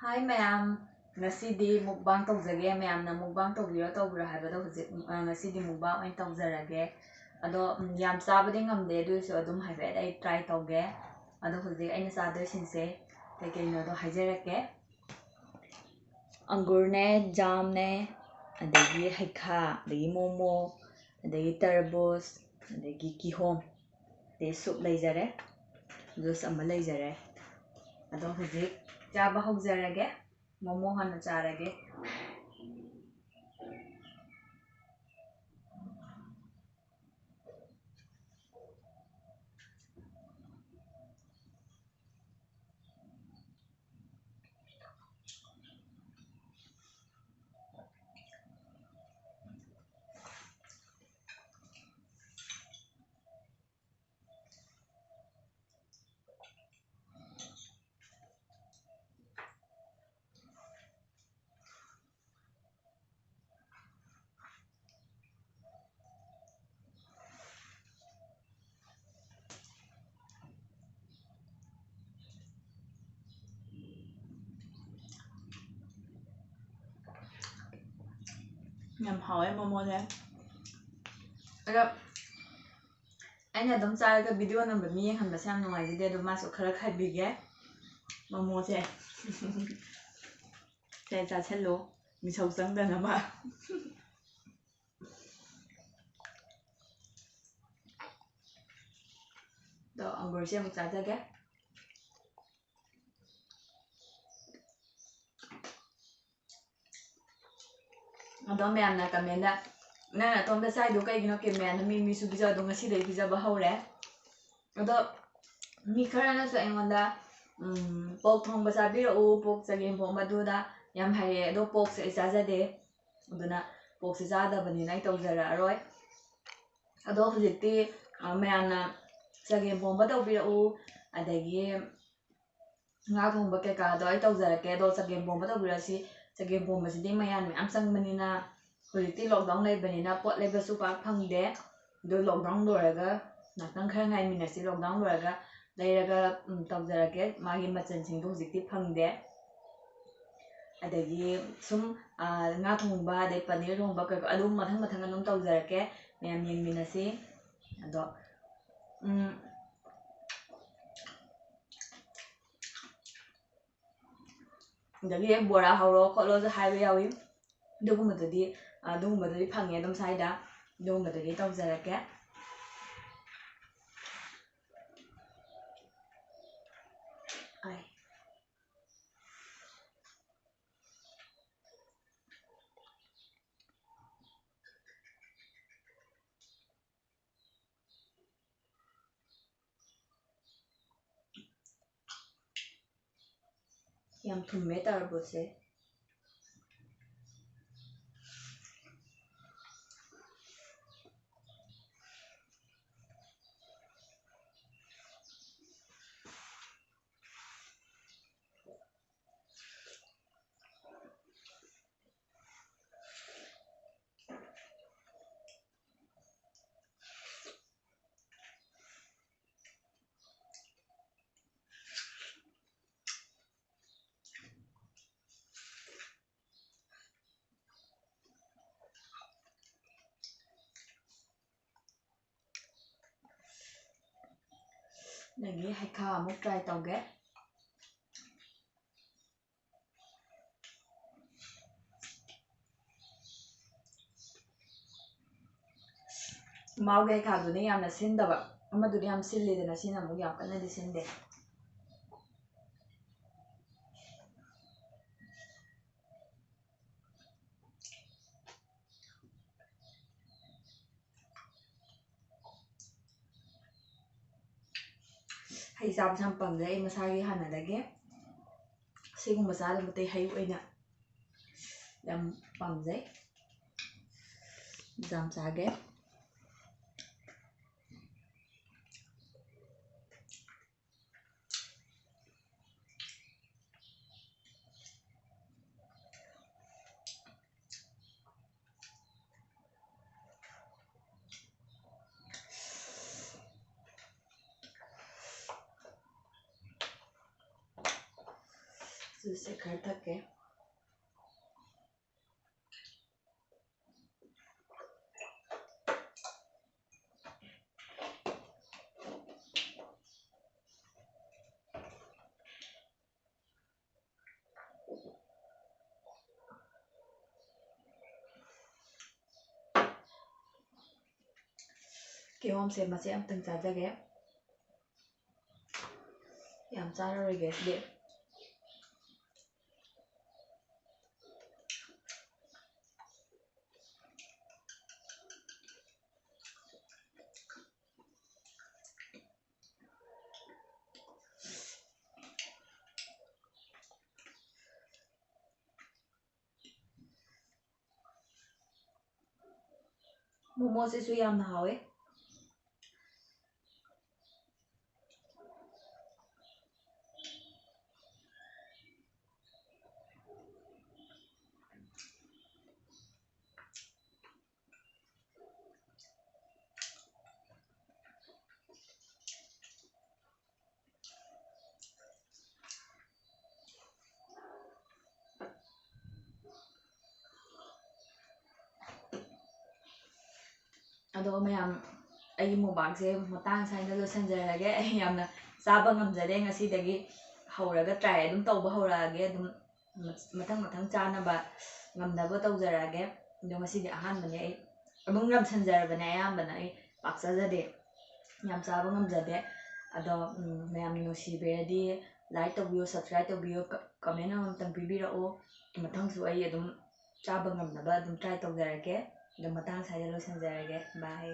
Hi ma'am, ngasi mukbang tawjage ma'am na mukbang tawbira tawbira haibado hujik ngasi mukbang oin tawjarage ado yam chabadi ngamde duisu adum haibet ai try tawge ado hujik aina chadoi sinse kai kai no do haijarake angur ne jam ne adagi haikha adagi momo adagi tarbus adagi kihom de soup leijare juice ama leijare ado hujik chaba hokjarage momo hana charage nhằm hỏi momo thế đó anh là đóng trai cái video này bởi mi hẳn là xem ngoài cái điều mà số khá là khai bị ghé momo thế thế ra chết lố mình sầu sống đây là mà đó ông vừa xem một trái ra ghé đó mẹ là cảm ơn đã nên là tôi bây giờ đâu cái nó kìm mẹ nó mi su bây giờ đâu ngasi đấy bây giờ bao hậu đấy đó mi khá là sợ anh là pork thong bây giờ biết là pork sẽ game phong mà đôi đã yam hay đó pork sẽ ra ra đấy đó na pork sẽ ra đó bên này tao ra rồi đó hồi thì mẹ là sẽ game phong bắt đầu biết là ở đây nga thong ba cái cả đó ai tao ra cái đó sẽ game phong bắt đầu biết là si sẽ game phong mà si đi mày ăn mày ăn sang bên này hồi thì lockdown này bên này pot level super phăng đấy rồi lockdown rồi cái nãy tăng khai ngày mình là si lockdown rồi cái đây là cái tao ra cái mà hiện mà chân chính đúng dịch tiếp phăng đấy ở đây sum nga thong ba đây paneer thong ba cái alum mà thằng anh tao ra cái mày mình là si đóꯗꯒꯤ ꯕꯣꯔꯥ ꯍꯧꯔꯣ ꯈꯣꯠꯂꯣꯁꯨ ꯍꯥꯏꯕ ꯌꯥꯎꯏ ꯑꯗꯨꯒꯨꯝꯕꯗꯗꯤ ꯐꯪꯉꯦ ꯑꯗꯨꯝ ꯁ꯭ꯋꯥꯏꯗ ꯑꯗꯨꯒꯨꯝꯕꯗꯗꯤ ꯇꯧꯖꯔꯛꯀꯦ ꯌꯥꯝ ꯊꯨꯝꯃꯦ ꯇꯔꯕꯨꯁꯁꯦ ꯑꯗꯒꯤ ꯍꯩꯈꯥ ꯑꯃꯨꯛ ꯇ꯭ꯔꯥꯏ ꯇꯧꯒꯦ ꯃꯥꯎꯒꯤ ꯍꯩꯈꯥꯗꯨꯅ ꯌꯥꯝꯅ ꯁꯤꯟꯗꯕ ꯑꯃꯗꯨꯗꯤ ꯌꯥꯝ ꯁꯤꯜꯂꯤꯗꯅ ꯁꯤꯅ ꯑꯃꯨꯛ ꯌꯥꯝ ꯀꯟꯅꯗꯤ ꯁꯤꯟꯗꯦ ꯍꯩ ꯆꯥꯕꯁꯦ ꯌꯥꯝ ꯄꯥꯝꯖꯩ ꯑꯩ ꯃꯁꯥꯒꯤ ꯍꯥꯟꯅꯗꯒꯤ ꯁꯤꯒꯨꯝꯕ ꯆꯥꯗꯕ ꯑꯇꯩ ꯍꯩ ꯑꯣꯏꯅ ꯌꯥꯝ ꯄꯥꯝꯖꯩ ꯖꯥꯝ ꯆꯥꯒꯦ ꯖꯨꯁꯁꯦ ꯈꯔ ꯊꯛꯀꯦ ꯀꯤꯍꯣꯝꯁꯦ ꯃꯆꯦꯠ ꯑꯃꯇꯪ ꯆꯥꯖꯒꯦ ꯌꯥꯝ ꯆꯥꯔꯔꯣꯏꯒꯦ ꯁꯤꯗꯤ ꯃꯣꯃꯣꯁꯤꯁꯨ ꯌꯥꯝꯅ ꯍꯥꯎꯋꯦ ꯑꯗꯣ ꯃꯌꯥꯝ ꯑꯩꯒꯤ ꯃꯨꯛꯕꯥꯡꯁꯦ ꯃꯇꯥꯡ ꯁꯥꯏꯅ ꯂꯣꯏꯁꯤꯟꯖꯔꯒꯦ ꯑꯩ ꯌꯥꯝꯅ ꯆꯥꯕ ꯉꯝꯖꯔꯦ ꯉꯁꯤꯗꯒꯤ ꯍꯧꯔꯒ ꯇ꯭ꯔꯥꯏ ꯑꯗꯨꯝ ꯇꯧꯕ ꯍꯧꯔꯛꯑꯒꯦ ꯑꯗꯨꯝ ꯃꯊꯪ ꯆꯥꯅꯕ ꯉꯝꯅꯕ ꯇꯧꯖꯔꯛꯑꯒꯦ ꯑꯗꯣ ꯉꯁꯤꯗꯤ ꯑꯍꯥꯟꯕꯅꯦ ꯑꯩ ꯑꯗꯨꯝ ꯉꯝꯁꯟꯖꯔꯕꯅꯦ ꯑꯌꯥꯝꯕꯅ ꯑꯩ ꯄꯥꯛ ꯆꯥꯖꯗꯦ ꯌꯥꯝ ꯆꯥꯕ ꯉꯝꯖꯗꯦ ꯑꯗꯣ ꯃꯌꯥꯝꯅ ꯅꯨꯡꯁꯤꯕꯤꯔꯗꯤ ꯂꯥꯏꯛ ꯇꯧꯕꯤꯌꯨ ꯁꯕꯁꯀ꯭ꯔꯥꯏꯕ ꯇꯧꯕꯤꯌꯨ ꯀꯃꯦꯟ ꯑꯃꯇꯪ ꯄꯤꯕꯤꯔꯛꯎ ꯃꯊꯪꯁꯨ ꯑꯩ ꯑꯗꯨꯝ ꯆꯥꯕ ꯉꯝꯅꯕ ꯑꯗꯨꯝ ꯇ꯭ꯔꯥꯏ ꯇꯧꯖꯔꯛꯀꯦ ꯑꯗꯣ ꯃꯇꯥꯡ ꯁ꯭ꯋꯥꯏꯗ ꯂꯣꯏꯁꯤꯟꯖꯔꯒꯦ ꯕꯥꯏ